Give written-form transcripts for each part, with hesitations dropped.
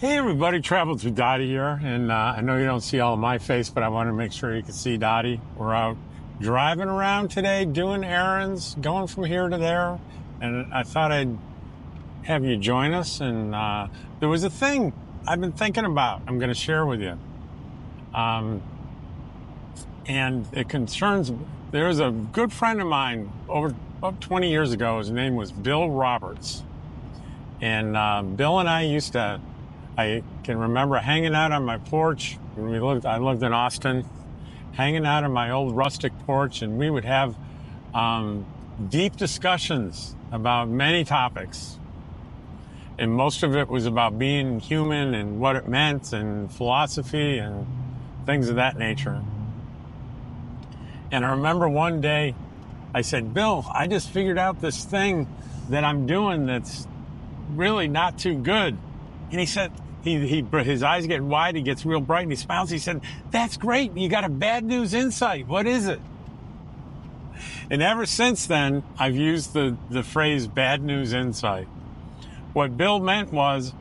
Hey everybody, Travel Through Dottie here, and I know you don't see all of my face, but I want to make sure you can see Dottie. We're out driving around today, doing errands, going from here to there, and I thought I'd have you join us. And there was a thing I've been thinking about I'm going to share with you. And it concerns, there was a good friend of mine over about 20 years ago. His name was Bill Roberts. And Bill and I can remember hanging out on my porch when I lived in Austin, hanging out on my old rustic porch, and we would have deep discussions about many topics. And most of it was about being human and what it meant and philosophy and things of that nature. And I remember one day I said, Bill, I just figured out this thing that I'm doing that's really not too good. And he said, his eyes get wide, he gets real bright, and he smiles. He said, that's great. You got a bad news insight. What is it? And ever since then, I've used the phrase bad news insight. What Bill meant was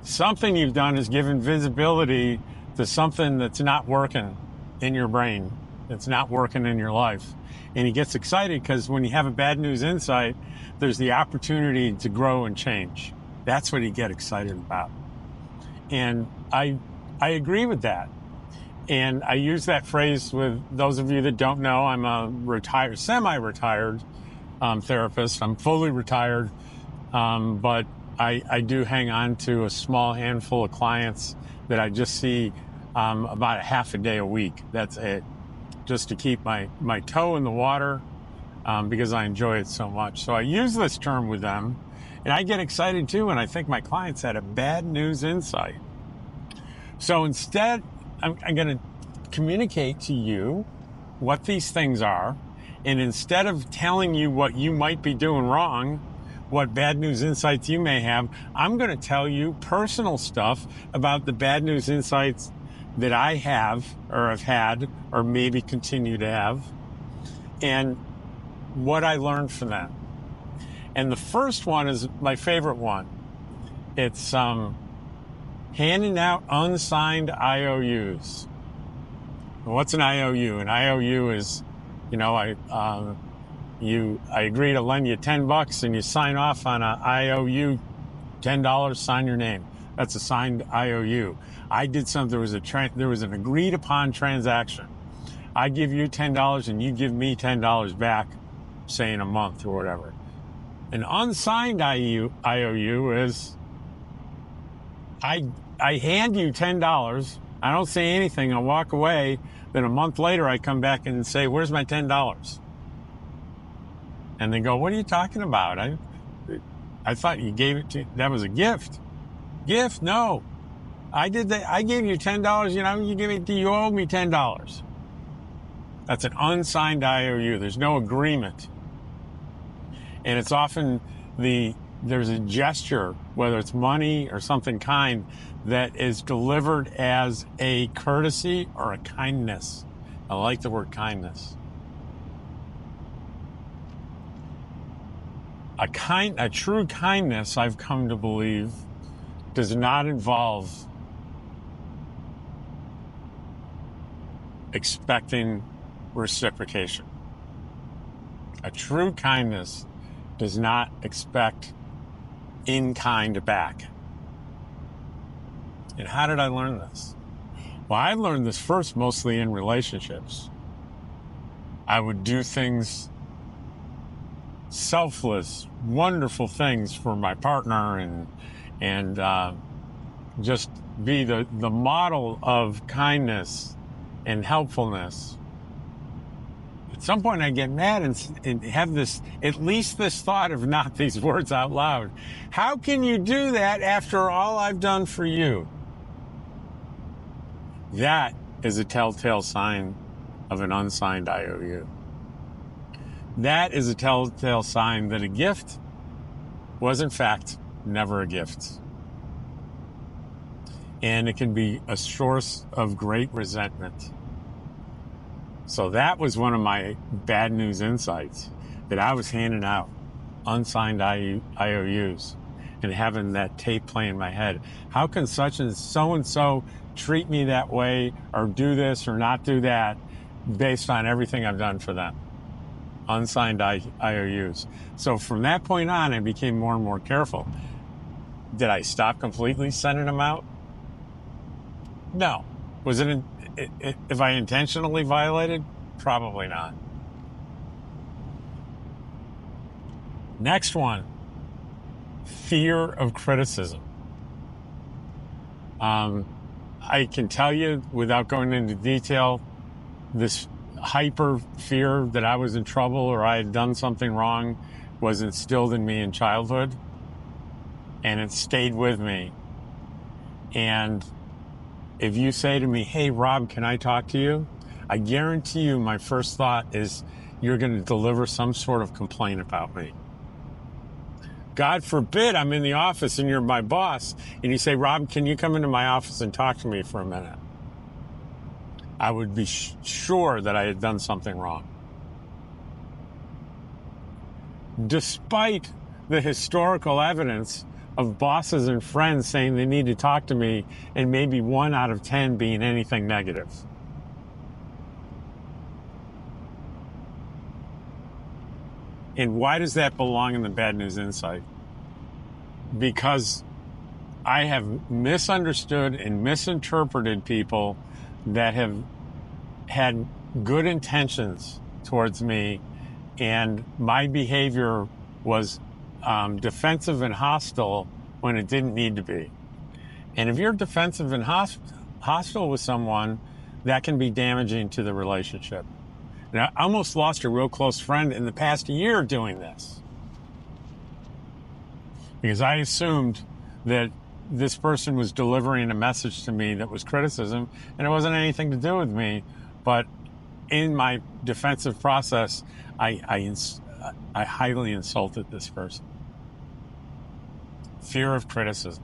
something you've done is given visibility to something that's not working in your brain. It's not working in your life. And he gets excited because when you have a bad news insight, there's the opportunity to grow and change. That's what he get excited about. And I agree with that. And I use that phrase with those of you that don't know. I'm a semi-retired therapist. I'm fully retired, but I do hang on to a small handful of clients that I just see about a half a day a week. That's it, just to keep my toe in the water because I enjoy it so much. So I use this term with them. And I get excited too, and I think my clients had a bad news insight. So instead, I'm going to communicate to you what these things are. And instead of telling you what you might be doing wrong, what bad news insights you may have, I'm going to tell you personal stuff about the bad news insights that I have or have had or maybe continue to have, and what I learned from them. And the first one is my favorite one. It's handing out unsigned IOUs. What's an IOU? An IOU is, I agree to lend you $10 and you sign off on an IOU, $10, sign your name. That's a signed IOU. I did something. There was an agreed upon transaction. I give you $10 and you give me $10 back, say in a month or whatever. An unsigned IOU is I hand you $10. I don't say anything. I walk away. Then a month later, I come back and say, where's my $10? And they go, what are you talking about? I thought you gave it to, that was a gift. Gift? No. I did that. I gave you $10. You owe me $10. That's an unsigned IOU. There's no agreement. And it's often there's a gesture, whether it's money or something kind, that is delivered as a courtesy or a kindness. I like the word kindness. A true kindness, I've come to believe, does not involve expecting reciprocation. A true kindness does not expect in kind back. And how did I learn this? Well, I learned this first mostly in relationships. I would do things, selfless, wonderful things for my partner and just be the model of kindness and helpfulness. At some point I get mad and have at least this thought of not these words out loud. How can you do that after all I've done for you? That is a telltale sign of an unsigned IOU. That is a telltale sign that a gift was in fact never a gift. And it can be a source of great resentment. So that was one of my bad news insights, that I was handing out unsigned IOUs. and having that tape play in my head. How can such and so treat me that way or do this or not do that based on everything I've done for them? Unsigned IOUs. So from that point on, I became more and more careful. Did I stop completely sending them out? No. Was it if I intentionally violated? Probably not. Next one, fear of criticism. I can tell you without going into detail, this hyper fear that I was in trouble or I had done something wrong was instilled in me in childhood, and it stayed with me. And if you say to me, hey, Rob, can I talk to you? I guarantee you my first thought is you're going to deliver some sort of complaint about me. God forbid I'm in the office and you're my boss and you say, Rob, can you come into my office and talk to me for a minute? I would be sure that I had done something wrong. Despite the historical evidence of bosses and friends saying they need to talk to me and maybe 1 out of 10 being anything negative. And why does that belong in the Bad News Insight? Because I have misunderstood and misinterpreted people that have had good intentions towards me, and my behavior was defensive and hostile when it didn't need to be. And if you're defensive and hostile with someone, that can be damaging to the relationship. And I almost lost a real close friend in the past year doing this, because I assumed that this person was delivering a message to me that was criticism, and it wasn't anything to do with me. But in my defensive process, I highly insulted this person. Fear of criticism.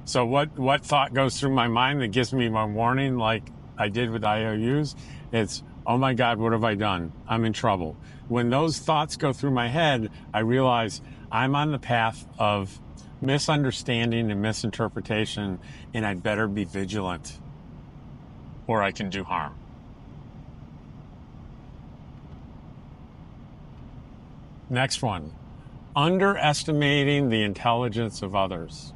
So what thought goes through my mind that gives me my warning, like I did with IOUs? It's, oh my God, what have I done? I'm in trouble. When those thoughts go through my head, I realize I'm on the path of misunderstanding and misinterpretation, and I'd better be vigilant or I can do harm. Next one, underestimating the intelligence of others.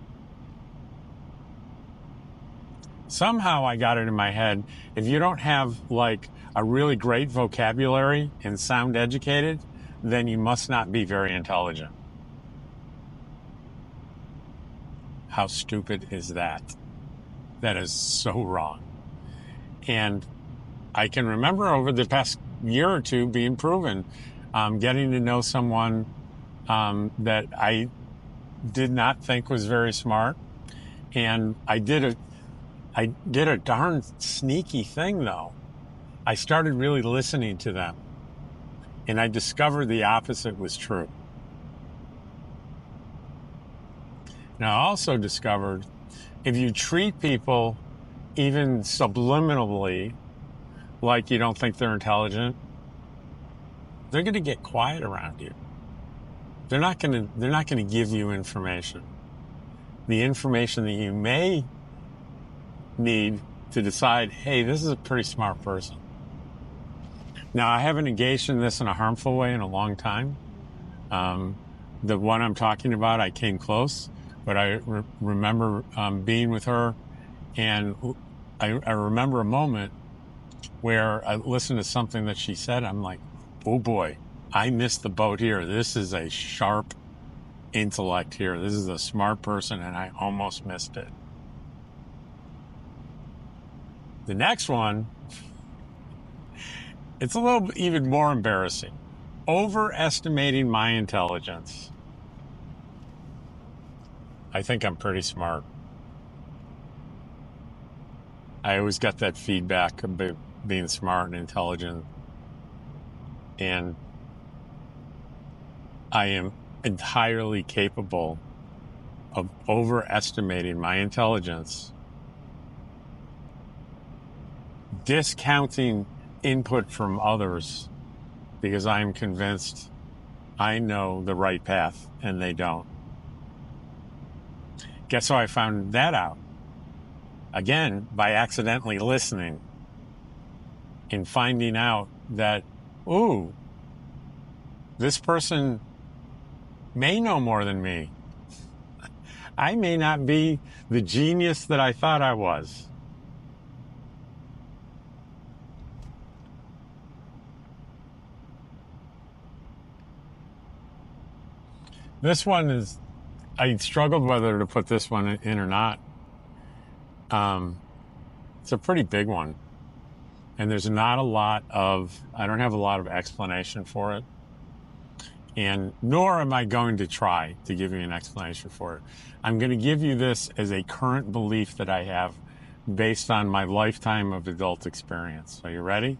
Somehow I got it in my head, if you don't have like a really great vocabulary and sound educated, then you must not be very intelligent. How stupid is that? That is so wrong. And I can remember over the past year or two being proven, getting to know someone that I did not think was very smart. And I did a darn sneaky thing, though. I started really listening to them, and I discovered the opposite was true. Now, I also discovered if you treat people even subliminally like you don't think they're intelligent, they're going to get quiet around you. They're not going to give you information. The information that you may need to decide, hey, this is a pretty smart person. Now, I haven't engaged in this in a harmful way in a long time. The one I'm talking about, I came close, but I remember being with her, and I remember a moment where I listened to something that she said. I'm like, oh boy, I missed the boat here. This is a sharp intellect here. This is a smart person, and I almost missed it. The next one, it's a little even more embarrassing. Overestimating my intelligence. I think I'm pretty smart. I always got that feedback about being smart and intelligent. And I am entirely capable of overestimating my intelligence, discounting input from others because I am convinced I know the right path and they don't. Guess how I found that out? Again, by accidentally listening and finding out that, ooh, this person may know more than me. I may not be the genius that I thought I was. This one is, I struggled whether to put this one in or not. It's a pretty big one. And there's not a lot of, I don't have a lot of explanation for it. And nor am I going to try to give you an explanation for it. I'm going to give you this as a current belief that I have based on my lifetime of adult experience. Are you ready?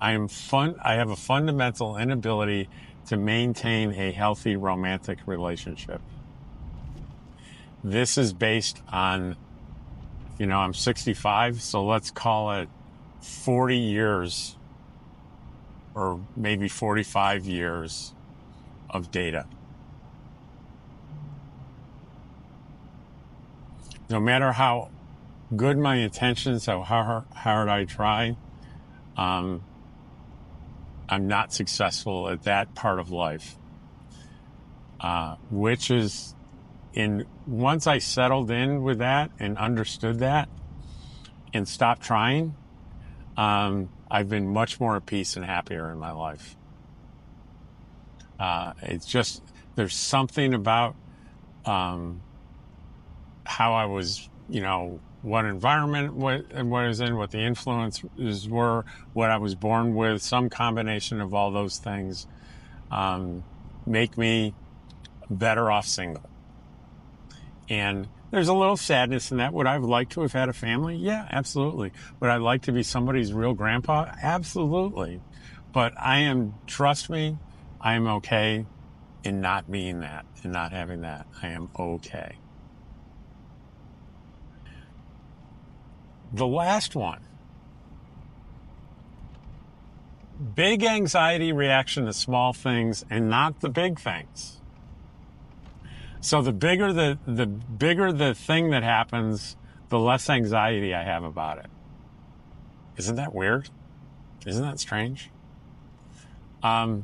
I have a fundamental inability to maintain a healthy romantic relationship. This is based on, I'm 65, so let's call it 40 years or maybe 45 years of data. No matter how good my intentions, how hard I try, I'm not successful at that part of life, which is once I settled in with that and understood that and stopped trying, I've been much more at peace and happier in my life. It's just, there's something about how I was, what environment what I was in, what the influences were, what I was born with, some combination of all those things make me better off single. And there's a little sadness in that. Would I have liked to have had a family? Yeah, absolutely. Would I like to be somebody's real grandpa? Absolutely. But trust me, I am okay in not being that and not having that. I am okay. The last one. Big anxiety reaction to small things and not the big things. So the bigger the thing that happens, the less anxiety I have about it. Isn't that weird? Isn't that strange? I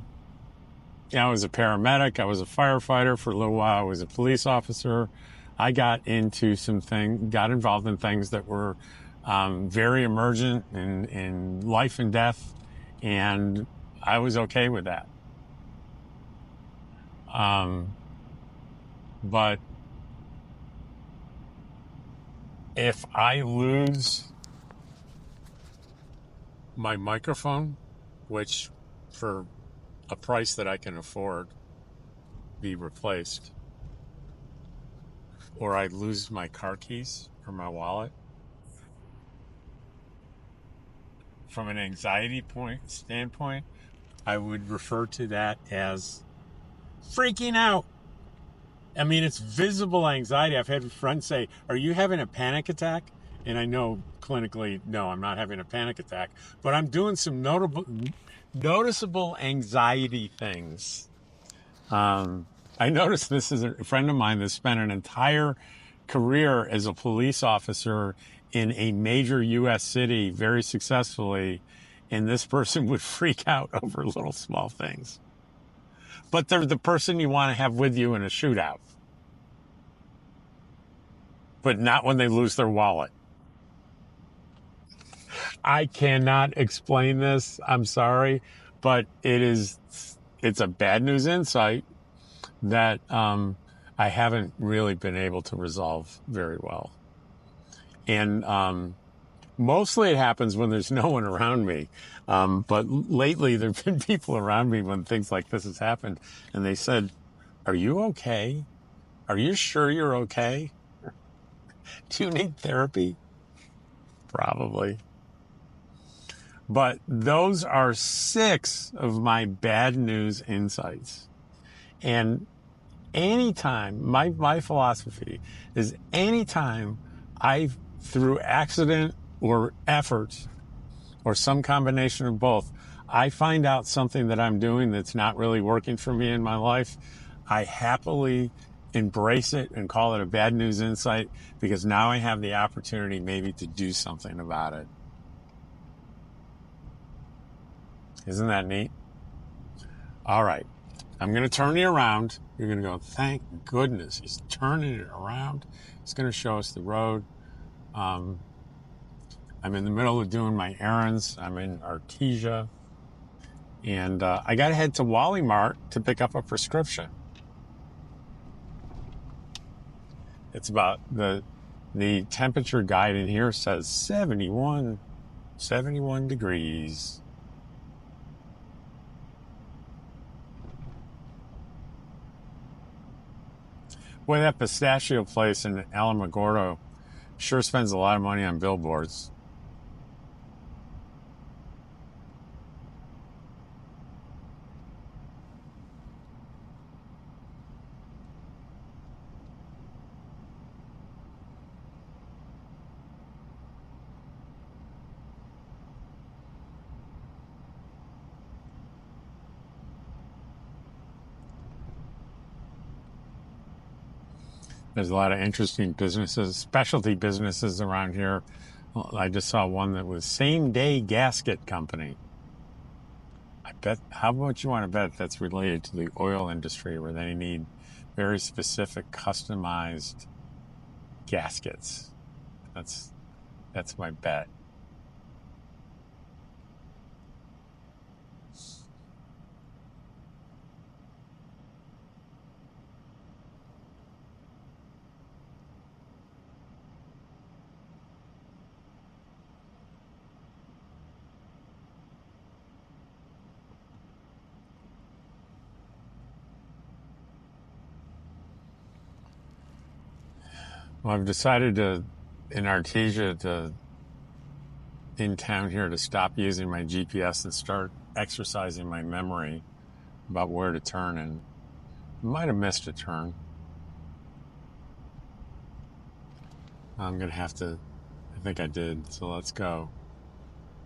was a paramedic. I was a firefighter for a little while. I was a police officer. I got involved in things that were very emergent in life and death, and I was okay with that. But if I lose my microphone, which for a price that I can afford be replaced, or I lose my car keys or my wallet, from an anxiety standpoint, I would refer to that as freaking out. I mean, it's visible anxiety. I've had friends say, "Are you having a panic attack?" And I know clinically, no, I'm not having a panic attack, but I'm doing some noticeable anxiety things. I noticed this is a friend of mine that spent an entire career as a police officer in a major U.S. city very successfully, and this person would freak out over little small things. But they're the person you want to have with you in a shootout. But not when they lose their wallet. I cannot explain this. I'm sorry. But it's a bad news insight that I haven't really been able to resolve very well. And mostly it happens when there's no one around me. But lately there have been people around me when things like this has happened. And they said, "Are you okay? Are you sure you're okay? Do you need therapy?" Probably. But those are 6 of my bad news insights. And anytime, my philosophy is anytime through accident or effort, or some combination of both, I find out something that I'm doing that's not really working for me in my life, I happily embrace it and call it a bad news insight, because now I have the opportunity maybe to do something about it. Isn't that neat? All right. I'm going to turn you around. You're going to go, thank goodness he's turning it around. He's going to show us the road. I'm in the middle of doing my errands. I'm in Artesia. And I got to head to Wally Mart to pick up a prescription. It's about the temperature guide in here says 71 degrees. Boy, that pistachio place in Alamogordo sure spends a lot of money on billboards. There's a lot of interesting businesses, specialty businesses around here. I just saw one that was same-day gasket company. I bet, how much you want to bet that's related to the oil industry, where they need very specific, customized gaskets. That's my bet. Well, I've decided in Artesia, in town here, to stop using my GPS and start exercising my memory about where to turn, and I might have missed a turn. I'm going to have to, I think I did, so let's go.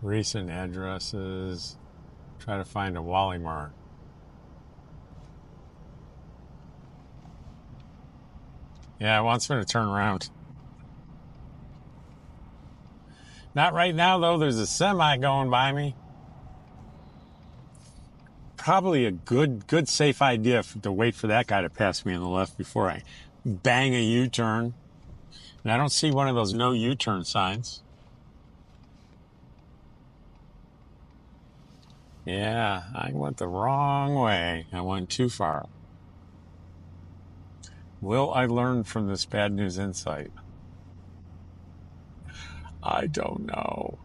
Recent addresses, try to find a Wally Mart. Yeah, it wants me to turn around. Not right now, though. There's a semi going by me. Probably a good safe idea to wait for that guy to pass me on the left before I bang a U-turn. And I don't see one of those no U-turn signs. Yeah, I went the wrong way. I went too far. Will I learn from this bad news insight? I don't know.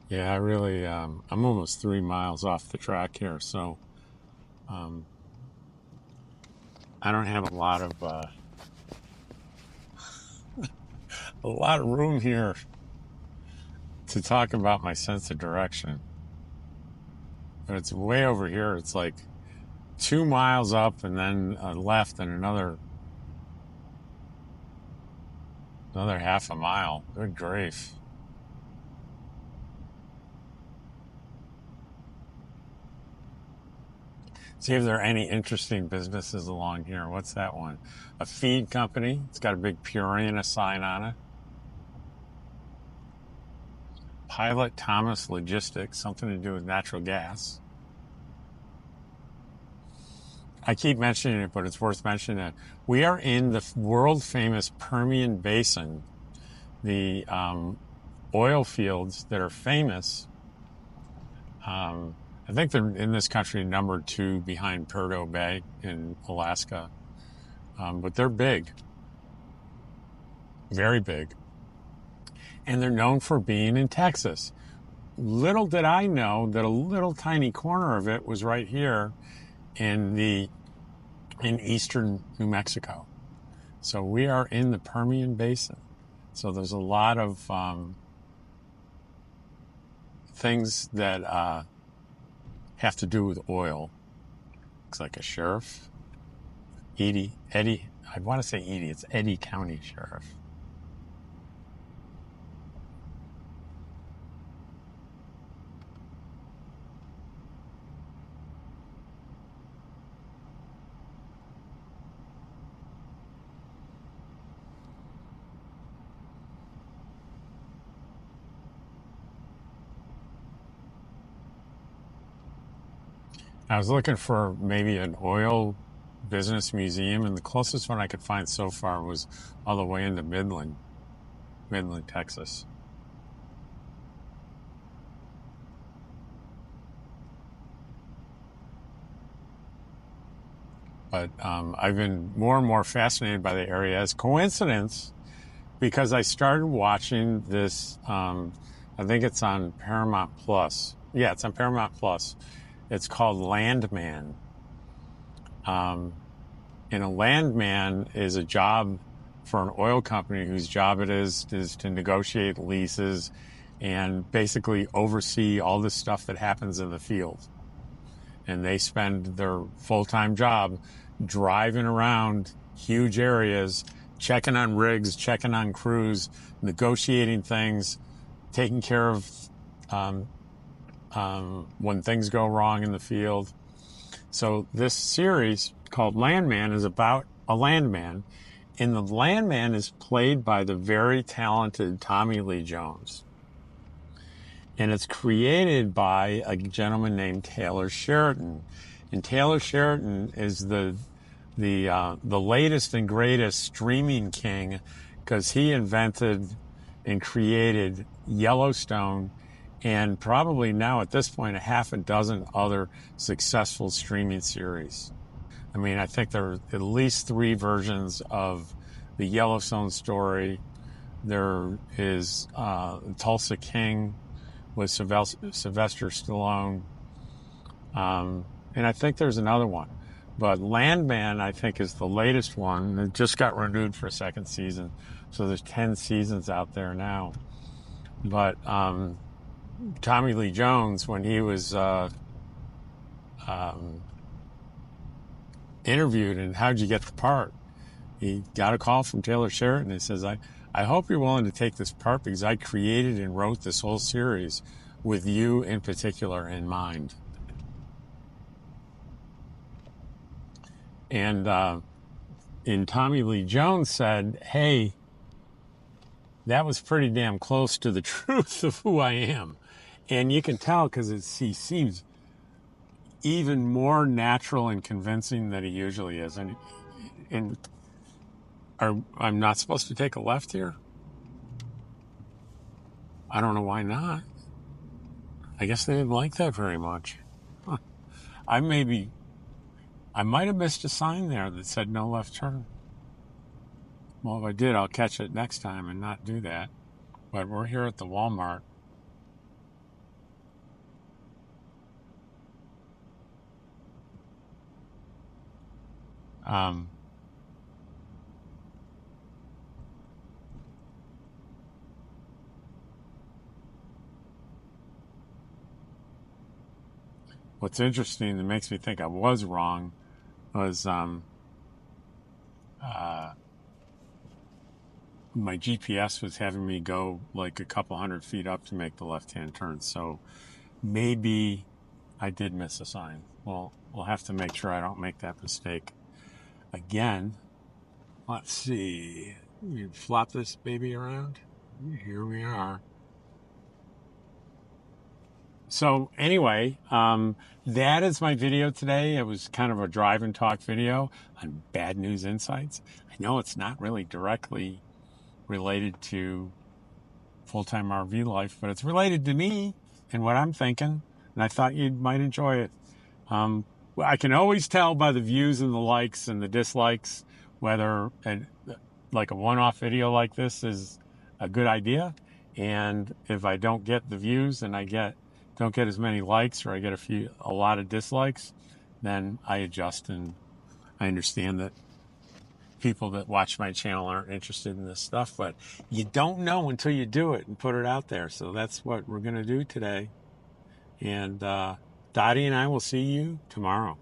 Yeah, I really, I'm almost 3 miles off the track here, so I don't have a lot of room here to talk about my sense of direction. But it's way over here. It's like 2 miles up and then a left and another half a mile. Good grief. See if there are any interesting businesses along here. What's that one? A feed company. It's got a big Purina sign on it. Pilot Thomas Logistics, something to do with natural gas. I keep mentioning it, but it's worth mentioning that we are in the world famous Permian Basin, the oil fields that are famous. I think they're in this country number 2 behind Prudhoe Bay in Alaska. But they're big. Very big. And they're known for being in Texas. Little did I know that a little tiny corner of it was right here in eastern New Mexico. So we are in the Permian Basin. So there's a lot of things that have to do with oil. Looks like a sheriff. Eddie, I want to say Edie, it's Eddy County Sheriff. I was looking for maybe an oil business museum, and the closest one I could find so far was all the way into Midland, Texas. But I've been more and more fascinated by the area as coincidence because I started watching this. I think it's on Paramount Plus. Yeah, it's on Paramount Plus. It's called Landman. And a landman is a job for an oil company whose job it is to negotiate leases and basically oversee all the stuff that happens in the field. And they spend their full-time job driving around huge areas, checking on rigs, checking on crews, negotiating things, taking care of when things go wrong in the field. So this series called Landman is about a landman, and the landman is played by the very talented Tommy Lee Jones. And it's created by a gentleman named Taylor Sheridan. And Taylor Sheridan is the latest and greatest streaming king because he invented and created Yellowstone and probably now at this point a half a dozen other successful streaming series. I mean, I think there are at least 3 versions of the Yellowstone story. There is Tulsa King with Sylvester Stallone. And I think there's another one. But Landman, I think, is the latest one. It just got renewed for a second season. So there's 10 seasons out there now. But Tommy Lee Jones, when he was interviewed and how'd you get the part, he got a call from Taylor Sheridan. He says, I hope you're willing to take this part because I created and wrote this whole series with you in particular in mind. And Tommy Lee Jones said, hey, that was pretty damn close to the truth of who I am. And you can tell because he seems even more natural and convincing than he usually is. And I'm not supposed to take a left here? I don't know why not. I guess they didn't like that very much. Huh. I might have missed a sign there that said no left turn. Well, if I did, I'll catch it next time and not do that. But we're here at the Walmart. What's interesting that makes me think I was wrong was my GPS was having me go like a couple hundred feet up to make the left-hand turn. So maybe I did miss a sign. Well, we'll have to make sure I don't make that mistake again. Let's see. You flop this baby around. Here we are. So anyway, that is my video today. It was kind of a drive and talk video on bad news insights. I know it's not really directly related to full-time RV life, but it's related to me and what I'm thinking, and I thought you might enjoy it. I can always tell by the views and the likes and the dislikes whether like a one-off video like this is a good idea, and if I don't get the views and I don't get as many likes or I get a lot of dislikes, then I adjust, and I understand that people that watch my channel aren't interested in this stuff, but you don't know until you do it and put it out there. So that's what we're going to do today. And Dottie and I will see you tomorrow.